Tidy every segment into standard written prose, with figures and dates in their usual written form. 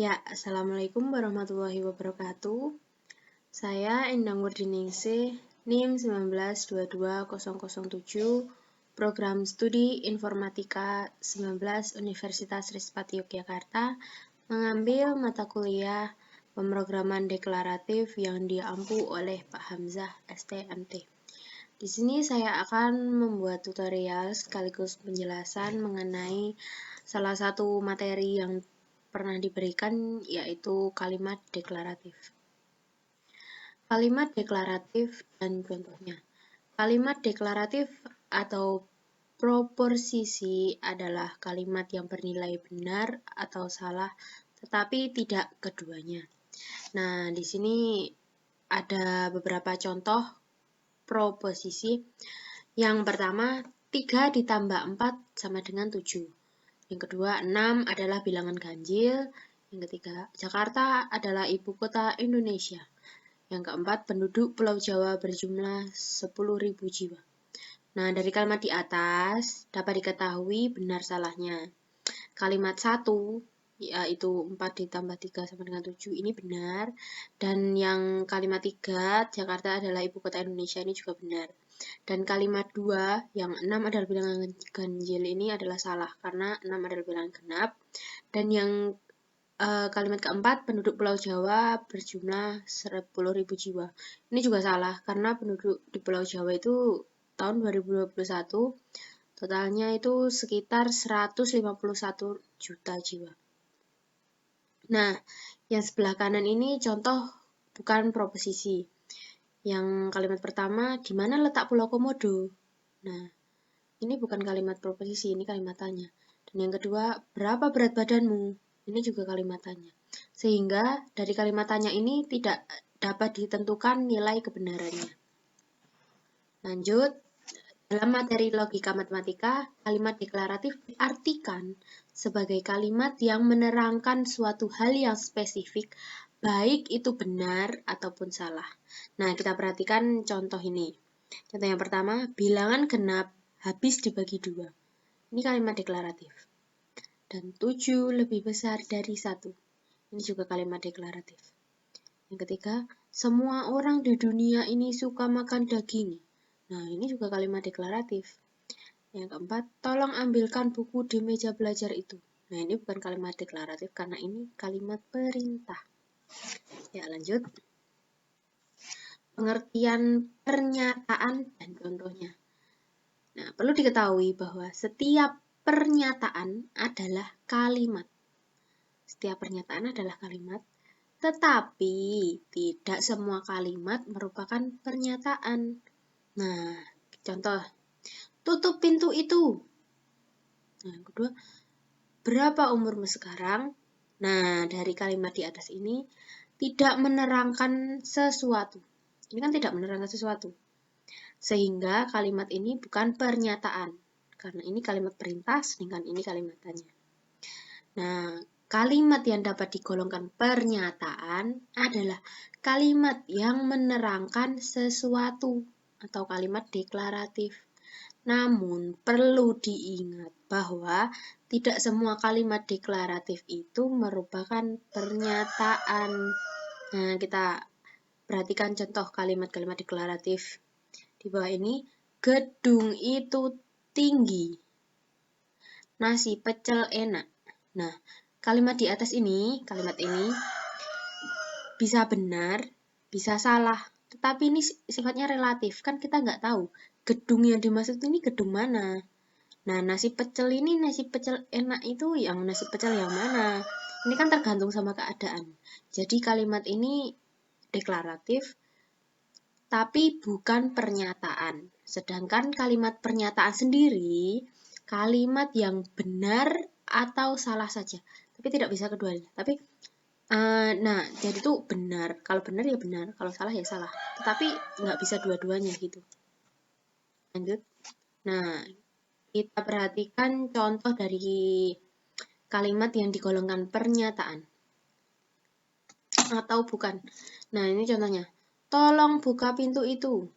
Ya, Assalamualaikum warahmatullahi wabarakatuh. Saya Endang Werdiningsih, NIM 1922007, Program Studi Informatika 19 Universitas Trisakti Yogyakarta, mengambil mata kuliah pemrograman deklaratif yang diampu oleh Pak Hamzah STMT. Di sini saya akan membuat tutorial sekaligus penjelasan mengenai salah satu materi yang pernah diberikan, yaitu kalimat deklaratif. Kalimat deklaratif dan contohnya. Kalimat deklaratif atau proposisi adalah kalimat yang bernilai benar atau salah, tetapi tidak keduanya. Nah, di sini ada beberapa contoh proposisi. Yang pertama, 3 ditambah 4 sama dengan 7. Yang kedua, 6 adalah bilangan ganjil. Yang ketiga, Jakarta adalah ibu kota Indonesia. Yang keempat, penduduk Pulau Jawa berjumlah 10.000 jiwa. Nah, dari kalimat di atas dapat diketahui benar salahnya. Kalimat 1, yaitu 4 ditambah 3 sama dengan 7, ini benar. Dan yang kalimat 3, Jakarta adalah ibu kota Indonesia, ini juga benar. Dan kalimat 2, yang 6 adalah bilangan ganjil, ini adalah salah, karena 6 adalah bilangan genap. Dan yang kalimat keempat, penduduk Pulau Jawa berjumlah 10.000 jiwa. Ini juga salah, karena penduduk di Pulau Jawa itu tahun 2021 totalnya itu sekitar 151 juta jiwa. Nah, yang sebelah kanan ini contoh bukan proposisi. Yang kalimat pertama, di mana letak Pulau Komodo? Nah, ini bukan kalimat proposisi, ini kalimat tanya. Dan yang kedua, berapa berat badanmu? Ini juga kalimat tanya. Sehingga dari kalimat tanya ini tidak dapat ditentukan nilai kebenarannya. Lanjut, dalam materi logika matematika, kalimat deklaratif diartikan sebagai kalimat yang menerangkan suatu hal yang spesifik, baik itu benar ataupun salah. Nah, kita perhatikan contoh ini. Contoh yang pertama, bilangan genap habis dibagi 2. Ini kalimat deklaratif. Dan 7 lebih besar dari 1. Ini juga kalimat deklaratif. Yang ketiga, semua orang di dunia ini suka makan daging. Nah, ini juga kalimat deklaratif. Yang keempat, tolong ambilkan buku di meja belajar itu. Nah, ini bukan kalimat deklaratif karena ini kalimat perintah. Ya, lanjut. Pengertian pernyataan dan contohnya. Nah, perlu diketahui bahwa setiap pernyataan adalah kalimat. Setiap pernyataan adalah kalimat, tetapi tidak semua kalimat merupakan pernyataan. Nah, contoh, tutup pintu itu. Nah, yang kedua, berapa umurmu sekarang? Nah, dari kalimat di atas ini tidak menerangkan sesuatu. Ini kan tidak menerangkan sesuatu. Sehingga kalimat ini bukan pernyataan. Karena ini kalimat perintah, sedangkan ini kalimat tanya. Nah, kalimat yang dapat digolongkan pernyataan adalah kalimat yang menerangkan sesuatu atau kalimat deklaratif. Namun, perlu diingat bahwa tidak semua kalimat deklaratif itu merupakan pernyataan. Nah, kita perhatikan contoh kalimat-kalimat deklaratif. Di bawah ini, gedung itu tinggi. Nasi pecel enak. Nah, kalimat di atas ini, kalimat ini bisa benar, bisa salah. Tetapi ini sifatnya relatif, kan kita nggak tahu gedung yang dimaksud ini gedung mana. Nah, nasi pecel ini, nasi pecel enak itu yang nasi pecel yang mana? Ini kan tergantung sama keadaan. Jadi kalimat ini deklaratif, tapi bukan pernyataan. Sedangkan kalimat pernyataan sendiri, kalimat yang benar atau salah saja. Tapi tidak bisa keduanya. Tapi nah, jadi itu benar. Kalau benar ya benar, kalau salah ya salah. Tetapi nggak bisa dua-duanya gitu. Lanjut. Nah, kita perhatikan contoh dari kalimat yang digolongkan pernyataan. Atau bukan. Nah, ini contohnya. Tolong buka pintu itu.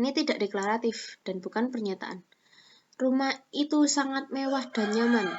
Ini tidak deklaratif dan bukan pernyataan. Rumah itu sangat mewah dan nyaman.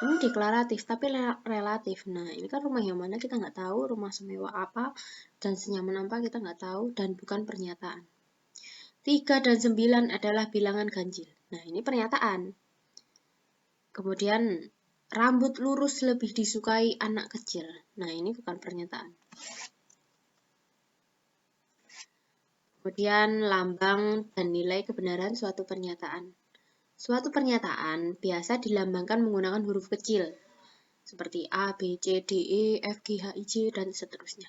Ini deklaratif, tapi relatif. Nah, ini kan rumah yang mana kita nggak tahu, rumah semewah apa, dan senyaman apa kita nggak tahu, dan bukan pernyataan. 3 dan 9 adalah bilangan ganjil. Nah, ini pernyataan. Kemudian, rambut lurus lebih disukai anak kecil. Nah, ini bukan pernyataan. Kemudian, lambang dan nilai kebenaran suatu pernyataan. Suatu pernyataan biasa dilambangkan menggunakan huruf kecil, seperti A, B, C, D, E, F, G, H, I, J, dan seterusnya.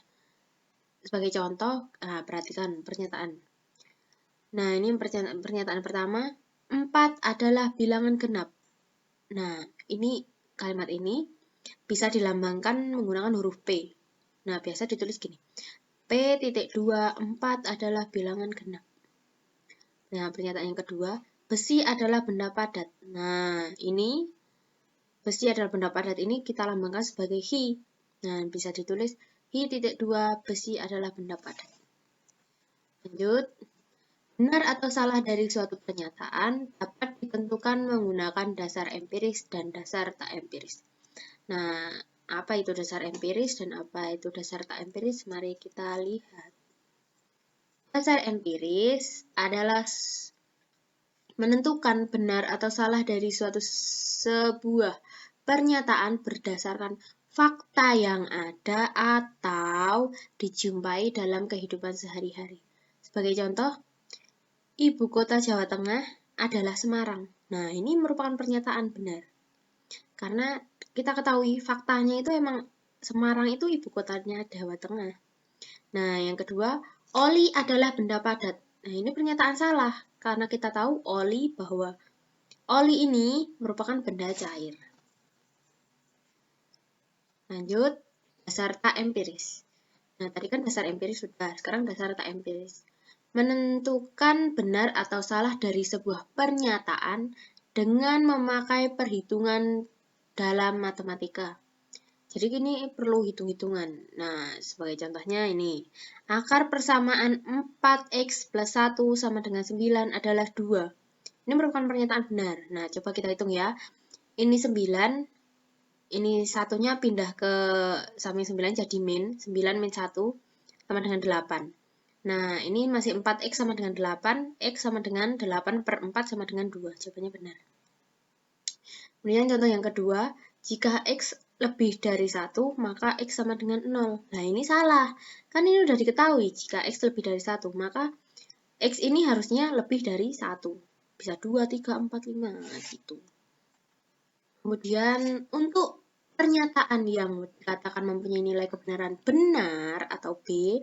Sebagai contoh, perhatikan pernyataan. Nah, ini pernyataan pertama, 4 adalah bilangan genap. Nah, ini kalimat ini bisa dilambangkan menggunakan huruf P. Nah, biasa ditulis gini. P.24 adalah bilangan genap. Nah, pernyataan yang kedua, besi adalah benda padat. Nah, ini besi adalah benda padat ini kita lambangkan sebagai He. Nah, bisa ditulis He.2 besi adalah benda padat. Lanjut. Benar atau salah dari suatu pernyataan dapat ditentukan menggunakan dasar empiris dan dasar tak empiris. Nah, apa itu dasar empiris dan apa itu dasar tak empiris? Mari kita lihat. Dasar empiris adalah menentukan benar atau salah dari sebuah pernyataan berdasarkan fakta yang ada atau dijumpai dalam kehidupan sehari-hari. Sebagai contoh, ibu kota Jawa Tengah adalah Semarang. Nah, ini merupakan pernyataan benar. Karena kita ketahui faktanya itu emang Semarang itu ibu kotanya Jawa Tengah. Nah, yang kedua, oli adalah benda padat. Nah, ini pernyataan salah karena kita tahu bahwa oli ini merupakan benda cair. Lanjut, dasar tak empiris. Nah, tadi kan dasar empiris sudah, sekarang dasar tak empiris. Menentukan benar atau salah dari sebuah pernyataan dengan memakai perhitungan dalam matematika. Jadi ini perlu hitung-hitungan. Nah, sebagai contohnya ini. Akar persamaan 4x plus 1 sama dengan 9 adalah 2. Ini merupakan pernyataan benar. Nah, coba kita hitung ya. Ini 9, ini satunya pindah ke samping 9 jadi min. 9 min 1 sama dengan 8. Nah, ini masih 4x sama dengan 8. X sama dengan 8 per 4 sama dengan 2. Jawabannya benar. Kemudian contoh yang kedua, jika X lebih dari 1, maka X sama dengan 0. Nah, ini salah. Kan ini udah diketahui, jika X lebih dari 1, maka X ini harusnya lebih dari 1. Bisa 2, 3, 4, 5, gitu. Kemudian, untuk pernyataan yang dikatakan mempunyai nilai kebenaran benar atau B,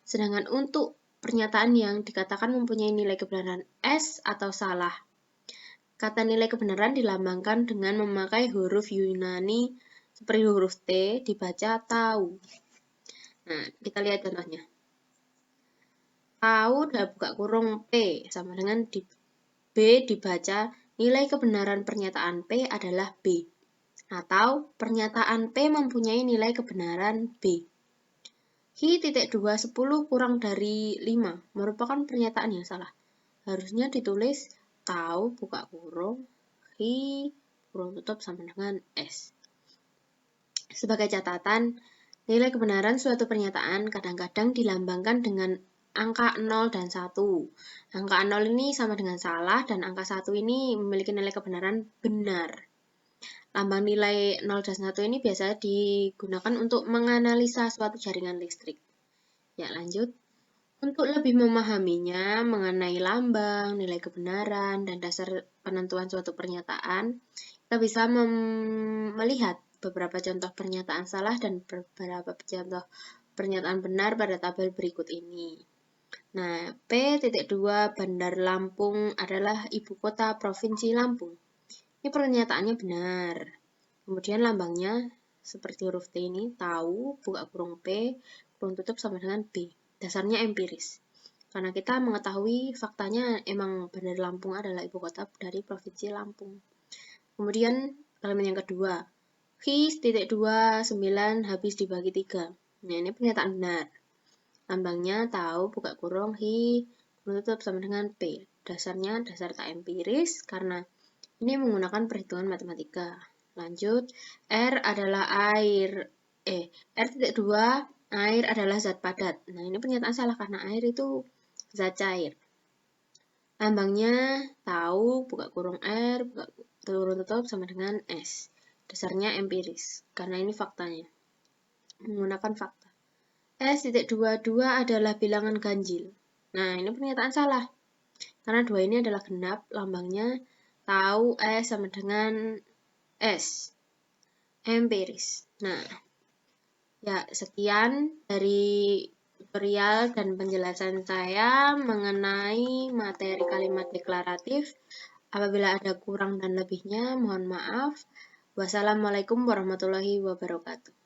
sedangkan untuk pernyataan yang dikatakan mempunyai nilai kebenaran S atau salah, kata nilai kebenaran dilambangkan dengan memakai huruf Yunani seperti huruf T dibaca tahu. Nah, kita lihat contohnya. Tahu dan buka kurung P sama dengan B dibaca nilai kebenaran pernyataan P adalah B. Atau pernyataan P mempunyai nilai kebenaran B. Hi.2 10 kurang dari 5 merupakan pernyataan yang salah. Harusnya ditulis tahu buka kurung Hi kurung tutup sama dengan S. Sebagai catatan, nilai kebenaran suatu pernyataan kadang-kadang dilambangkan dengan angka 0 dan 1. Angka 0 ini sama dengan salah dan angka 1 ini memiliki nilai kebenaran benar. Lambang nilai 0 dan 1 ini biasa digunakan untuk menganalisa suatu jaringan listrik. Ya, lanjut. Untuk lebih memahaminya mengenai lambang, nilai kebenaran, dan dasar penentuan suatu pernyataan, kita bisa melihat beberapa contoh pernyataan salah dan beberapa contoh pernyataan benar pada tabel berikut ini. Nah, P.2 Bandar Lampung adalah ibu kota Provinsi Lampung. Ini pernyataannya benar. Kemudian lambangnya seperti huruf T ini, tahu, buka kurung P, kurung tutup sama dengan B. Dasarnya empiris. Karena kita mengetahui faktanya emang Bandar Lampung adalah ibu kota dari Provinsi Lampung. Kemudian kalimat yang kedua, Hi.2 9 habis dibagi 3. Nah, ini pernyataan benar. Lambangnya tahu, buka kurung, Hi, kurung tutup sama dengan P. Dasarnya dasar tak empiris karena ini menggunakan perhitungan matematika. Lanjut, R adalah air. R.2, air adalah zat padat. Nah, ini pernyataan salah karena air itu zat cair. Lambangnya tahu, buka kurung R, buka kurung tutup sama dengan S. Dasarnya empiris, karena ini faktanya. Menggunakan fakta. S.22 adalah bilangan ganjil. Nah, ini pernyataan salah. Karena 2 ini adalah genap, lambangnya tahu S sama dengan S. Empiris. Nah, ya sekian dari tutorial dan penjelasan saya mengenai materi kalimat deklaratif. Apabila ada kurang dan lebihnya, mohon maaf. Wassalamualaikum warahmatullahi wabarakatuh.